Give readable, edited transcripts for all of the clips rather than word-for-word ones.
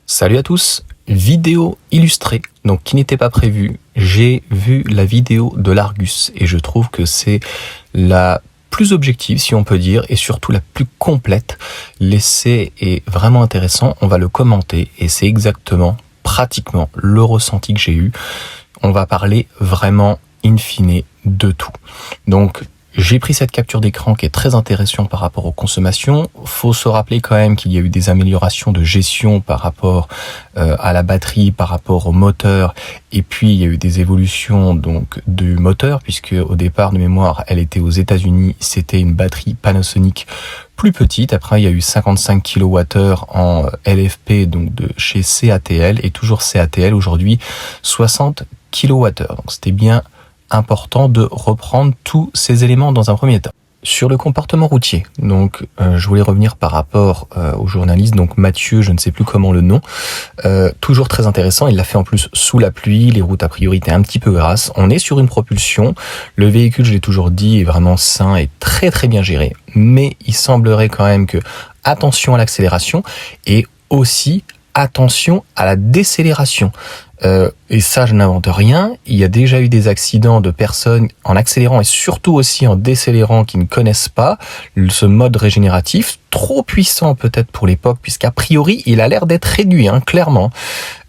Salut à tous, vidéo illustrée, donc qui n'était pas prévue. J'ai vu la vidéo de l'Argus et je trouve que c'est la plus objective, si on peut dire, et surtout la plus complète. L'essai est vraiment intéressant, on va le commenter et c'est exactement, pratiquement, le ressenti que j'ai eu. On va parler vraiment in fine de tout. Donc, j'ai pris cette capture d'écran qui est très intéressante par rapport aux consommations. Faut se rappeler quand même qu'il y a eu des améliorations de gestion par rapport à la batterie, par rapport au moteur, et puis il y a eu des évolutions donc du moteur, puisque au départ de mémoire, elle était aux États-Unis, c'était une batterie Panasonic plus petite. Après, il y a eu 55 kWh en LFP donc de chez CATL et toujours CATL aujourd'hui 60 kWh. Donc c'était bien important de reprendre tous ces éléments dans un premier temps. Sur le comportement routier, donc je voulais revenir par rapport au journaliste, donc Mathieu, je ne sais plus comment le nom, toujours très intéressant, il l'a fait en plus sous la pluie, les routes a priori étaient un petit peu grasses, on est sur une propulsion, le véhicule, je l'ai toujours dit, est vraiment sain et très très bien géré, mais il semblerait quand même que attention à l'accélération et aussi attention à la décélération. Et ça, je n'invente rien. Il y a déjà eu des accidents de personnes en accélérant et surtout aussi en décélérant qui ne connaissent pas ce mode régénératif, trop puissant peut-être pour l'époque, puisqu'a priori, il a l'air d'être réduit, clairement.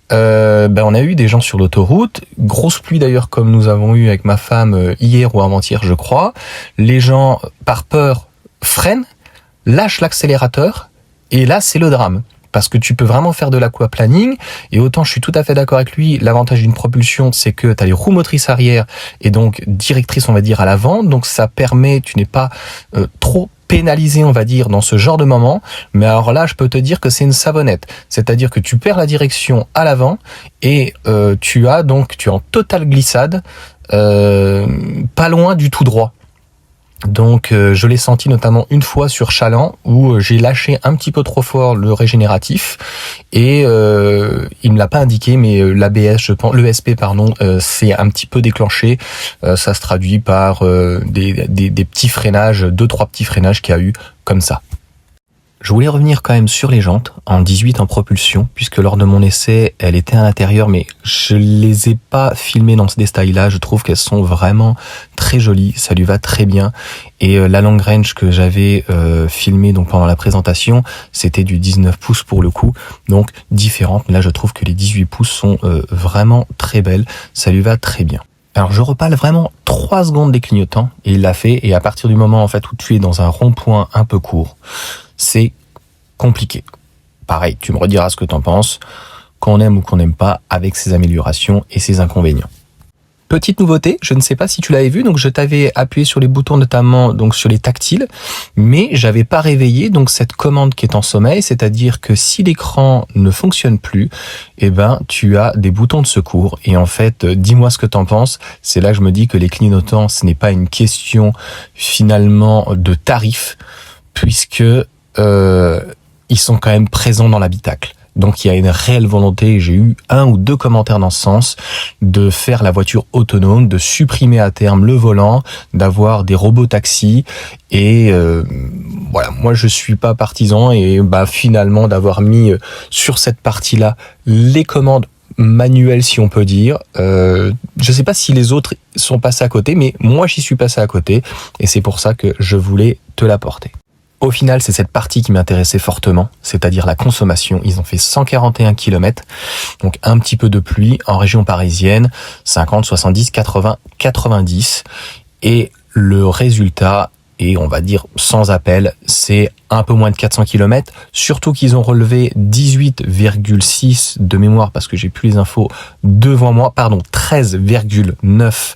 On a eu des gens sur l'autoroute, grosse pluie d'ailleurs comme nous avons eu avec ma femme hier ou avant-hier, je crois. Les gens, par peur, freinent, lâchent l'accélérateur et là, c'est le drame. Parce que tu peux vraiment faire de l'aquaplaning, et autant je suis tout à fait d'accord avec lui, l'avantage d'une propulsion, c'est que tu as les roues motrices arrière, et donc directrice, on va dire, à l'avant, donc ça permet, tu n'es pas trop pénalisé, on va dire, dans ce genre de moment, mais alors là, je peux te dire que c'est une savonnette, c'est-à-dire que tu perds la direction à l'avant, et tu es en totale glissade, pas loin du tout droit. Donc je l'ai senti notamment une fois sur Chaland où j'ai lâché un petit peu trop fort le régénératif et il me l'a pas indiqué, mais l'ABS, je pense, l'ESP pardon, c'est un petit peu déclenché. Ça se traduit par des petits freinages, 2-3 petits freinages qu'il y a eu comme ça. Je voulais revenir quand même sur les jantes en 18 en propulsion, puisque lors de mon essai, elle était à l'intérieur, mais je les ai pas filmées dans ce détail-là. Je trouve qu'elles sont vraiment très jolies, ça lui va très bien. Et la long range que j'avais filmée donc pendant la présentation, c'était du 19 pouces pour le coup, donc différente. Mais là, je trouve que les 18 pouces sont vraiment très belles, ça lui va très bien. Alors je reparle vraiment 3 secondes des clignotants, et il l'a fait, et à partir du moment en fait où tu es dans un rond-point un peu court, c'est compliqué. Pareil, tu me rediras ce que t'en penses, qu'on aime ou qu'on n'aime pas, avec ses améliorations et ses inconvénients. Petite nouveauté, je ne sais pas si tu l'avais vu, donc je t'avais appuyé sur les boutons notamment donc sur les tactiles, mais j'avais pas réveillé donc cette commande qui est en sommeil, c'est-à-dire que si l'écran ne fonctionne plus, tu as des boutons de secours. Et en fait, dis-moi ce que t'en penses. C'est là que je me dis que les clignotants, ce n'est pas une question finalement de tarif, puisque ils sont quand même présents dans l'habitacle. Donc il y a une réelle volonté, j'ai eu 1 ou 2 commentaires dans ce sens, de faire la voiture autonome, de supprimer à terme le volant, d'avoir des robots taxis, et voilà, moi je suis pas partisan, et finalement d'avoir mis sur cette partie-là les commandes manuelles, si on peut dire. Je sais pas si les autres sont passés à côté, mais moi j'y suis passé à côté, et c'est pour ça que je voulais te l'apporter. Au final, c'est cette partie qui m'intéressait fortement, c'est-à-dire la consommation. Ils ont fait 141 km, donc un petit peu de pluie en région parisienne, 50, 70, 80, 90. Et le résultat est, on va dire, sans appel, c'est un peu moins de 400 km, surtout qu'ils ont relevé 18,6 de mémoire, parce que j'ai plus les infos devant moi, 13,9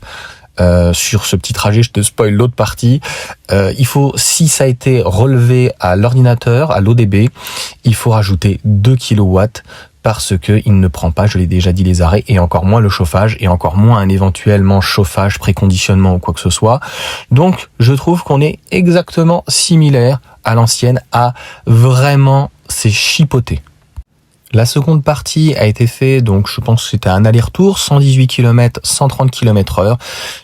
sur ce petit trajet. Je te spoil l'autre partie. Si ça a été relevé à l'ordinateur, à l'ODB, il faut rajouter 2 kW parce que il ne prend pas, je l'ai déjà dit, les arrêts, et encore moins le chauffage, et encore moins un éventuellement chauffage, préconditionnement ou quoi que ce soit. Donc, je trouve qu'on est exactement similaire à l'ancienne, à vraiment, c'est chipoté. La seconde partie a été faite, donc je pense que c'était un aller-retour, 118 km, 130 km/h.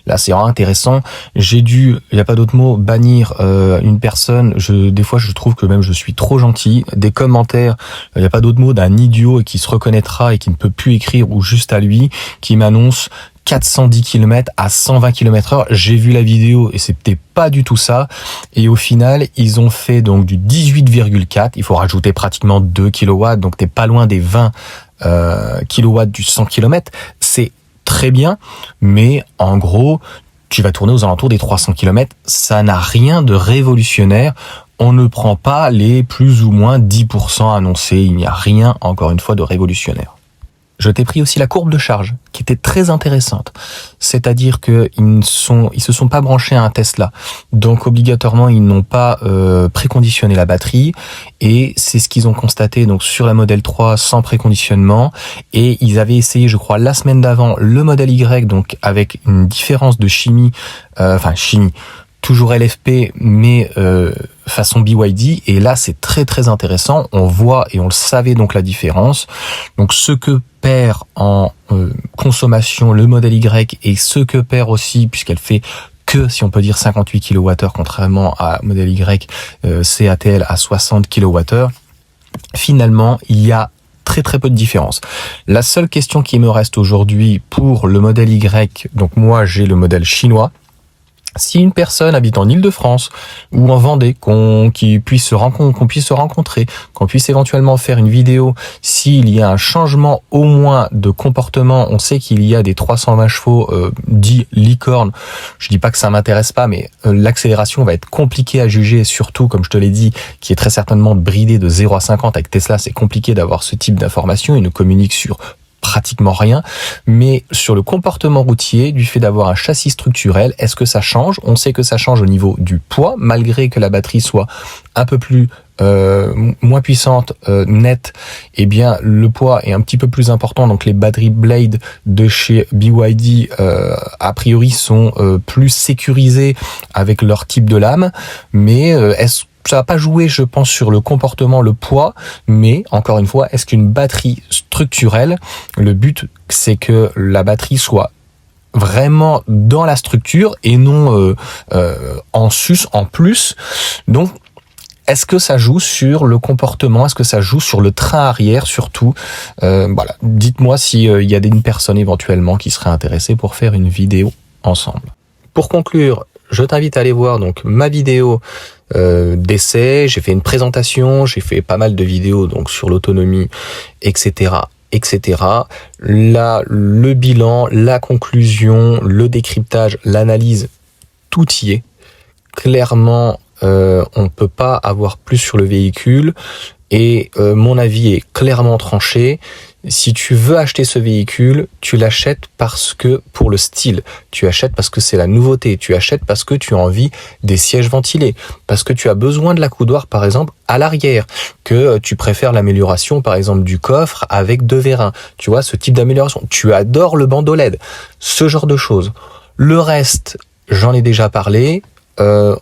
Là, c'est vraiment intéressant. J'ai dû, il n'y a pas d'autre mot, bannir une personne. Des fois, je trouve que même je suis trop gentil. Des commentaires, il n'y a pas d'autre mot, d'un idiot qui se reconnaîtra et qui ne peut plus écrire ou juste à lui, qui m'annonce 410 km à 120 km/h. J'ai vu la vidéo et c'était pas du tout ça. Et au final, ils ont fait donc du 18,4. Il faut rajouter pratiquement 2 kW. Donc t'es pas loin des 20 kW du 100 km. C'est très bien. Mais en gros, tu vas tourner aux alentours des 300 km. Ça n'a rien de révolutionnaire. On ne prend pas les plus ou moins 10% annoncés. Il n'y a rien, encore une fois, de révolutionnaire. Je t'ai pris aussi la courbe de charge, qui était très intéressante. C'est-à-dire que ils se sont pas branchés à un Tesla. Donc, obligatoirement, ils n'ont pas préconditionné la batterie. Et c'est ce qu'ils ont constaté donc sur la Model 3 sans préconditionnement. Et ils avaient essayé, je crois, la semaine d'avant, le Model Y, donc avec une différence de chimie, toujours LFP, mais façon BYD. Et là, c'est très très intéressant. On voit et on le savait donc la différence. Donc, ce que perd en consommation le Model Y et ce que perd aussi, puisqu'elle fait que, si on peut dire, 58 kWh, contrairement à Model Y CATL à 60 kWh, finalement, il y a très très peu de différence. La seule question qui me reste aujourd'hui pour le Model Y, donc moi j'ai le modèle chinois. Si une personne habite en Île-de-France ou en Vendée, qu'on puisse se rencontrer, qu'on puisse éventuellement faire une vidéo, s'il y a un changement au moins de comportement, on sait qu'il y a des 320 chevaux dits licornes. Je dis pas que ça m'intéresse pas, mais l'accélération va être compliquée à juger, surtout, comme je te l'ai dit, qui est très certainement bridé de 0 à 50 avec Tesla. C'est compliqué d'avoir ce type d'information. Ils ne communiquent sur pratiquement rien, mais sur le comportement routier, du fait d'avoir un châssis structurel, est-ce que ça change? On sait que ça change au niveau du poids, malgré que la batterie soit un peu plus moins puissante, nette, eh bien le poids est un petit peu plus important. Donc les batteries Blade de chez BYD a priori sont plus sécurisées avec leur type de lame, mais ça va pas jouer, je pense, sur le comportement, le poids, mais encore une fois, est-ce qu'une batterie structurelle, le but c'est que la batterie soit vraiment dans la structure et non en sus, en plus. Donc est-ce que ça joue sur le comportement? Est-ce que ça joue sur le train arrière surtout? Voilà, dites-moi si il y a une personne éventuellement qui serait intéressée pour faire une vidéo ensemble. Pour conclure, je t'invite à aller voir donc ma vidéo d'essai. J'ai fait une présentation, j'ai fait pas mal de vidéos donc sur l'autonomie, etc. Là, le bilan, la conclusion, le décryptage, l'analyse, tout y est. Clairement, on ne peut pas avoir plus sur le véhicule et mon avis est clairement tranché. Si tu veux acheter ce véhicule, tu l'achètes parce que pour le style, tu achètes parce que c'est la nouveauté, tu achètes parce que tu as envie des sièges ventilés, parce que tu as besoin de l'accoudoir par exemple à l'arrière, que tu préfères l'amélioration par exemple du coffre avec 2 vérins, tu vois, ce type d'amélioration. Tu adores le bandeau LED, ce genre de choses. Le reste, j'en ai déjà parlé, même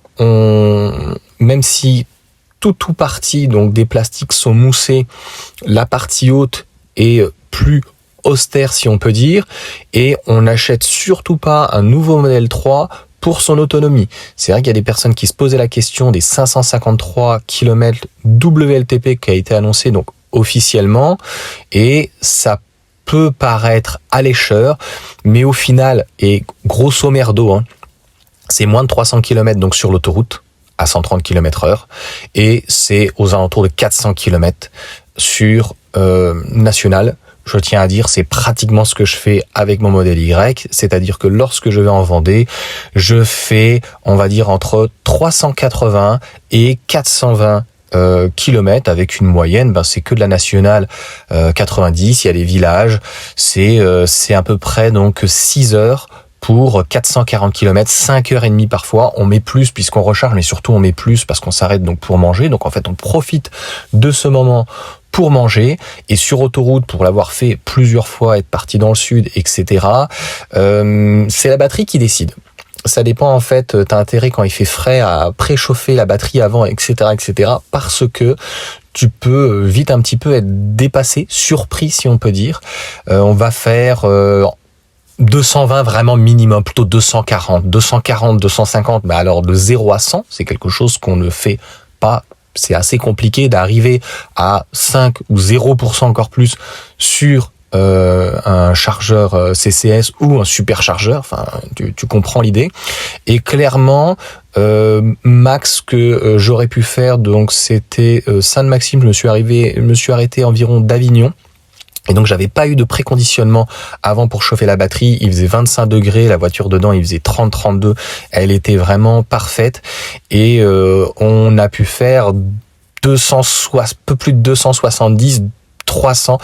si tout partie donc des plastiques sont moussés, la partie haute est plus austère si on peut dire, et on n'achète surtout pas un nouveau modèle 3 pour son autonomie. C'est vrai qu'il y a des personnes qui se posaient la question des 553 km WLTP qui a été annoncé donc officiellement, et ça peut paraître allécheur, mais au final, et grosso merdo, c'est moins de 300 km donc sur l'autoroute à 130 km/h, et c'est aux alentours de 400 km sur national. Je tiens à dire, c'est pratiquement ce que je fais avec mon modèle Y, c'est-à-dire que lorsque je vais en Vendée, je fais, on va dire, entre 380 et 420 kilomètres avec une moyenne, c'est que de la nationale 90, il y a des villages, c'est à peu près donc 6 heures pour 440 km, 5h30 parfois. On met plus puisqu'on recharge, mais surtout on met plus parce qu'on s'arrête donc pour manger. Donc en fait, on profite de ce moment pour manger. Et sur autoroute, pour l'avoir fait plusieurs fois, être parti dans le sud, etc., c'est la batterie qui décide. Ça dépend en fait, t'as intérêt quand il fait frais à préchauffer la batterie avant, etc., parce que tu peux vite un petit peu être dépassé, surpris si on peut dire. On va faire 220 vraiment minimum, plutôt 240, 250. Mais alors de 0 à 100, c'est quelque chose qu'on ne fait pas. C'est assez compliqué d'arriver à 5 ou 0% encore plus sur un chargeur CCS ou un superchargeur. Enfin, tu comprends l'idée. Et clairement, max que j'aurais pu faire, donc c'était Sainte-Maxime. Je me suis arrêté environ d'Avignon. Et donc j'avais pas eu de préconditionnement avant pour chauffer la batterie. Il faisait 25 degrés, la voiture dedans il faisait 30-32. Elle était vraiment parfaite. Et on a pu faire peu plus de 270, 300,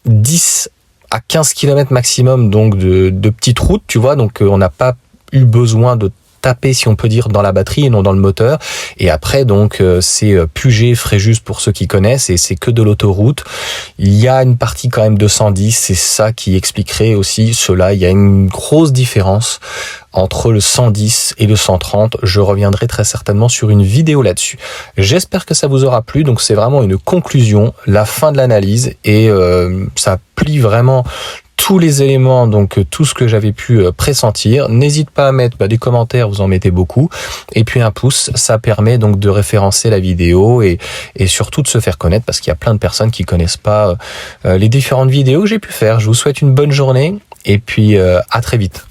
10 à 15 km maximum donc de petites routes, tu vois. Donc on n'a pas eu besoin de taper, si on peut dire, dans la batterie et non dans le moteur. Et après, donc, c'est Puget, Fréjus pour ceux qui connaissent, et c'est que de l'autoroute. Il y a une partie quand même de 110, c'est ça qui expliquerait aussi cela. Il y a une grosse différence entre le 110 et le 130. Je reviendrai très certainement sur une vidéo là-dessus. J'espère que ça vous aura plu. Donc, c'est vraiment une conclusion, la fin de l'analyse, et ça plie vraiment tous les éléments, donc tout ce que j'avais pu pressentir. N'hésite pas à mettre des commentaires, vous en mettez beaucoup, et puis un pouce, ça permet donc de référencer la vidéo et surtout de se faire connaître, parce qu'il y a plein de personnes qui connaissent pas les différentes vidéos que j'ai pu faire. Je vous souhaite une bonne journée et puis à très vite.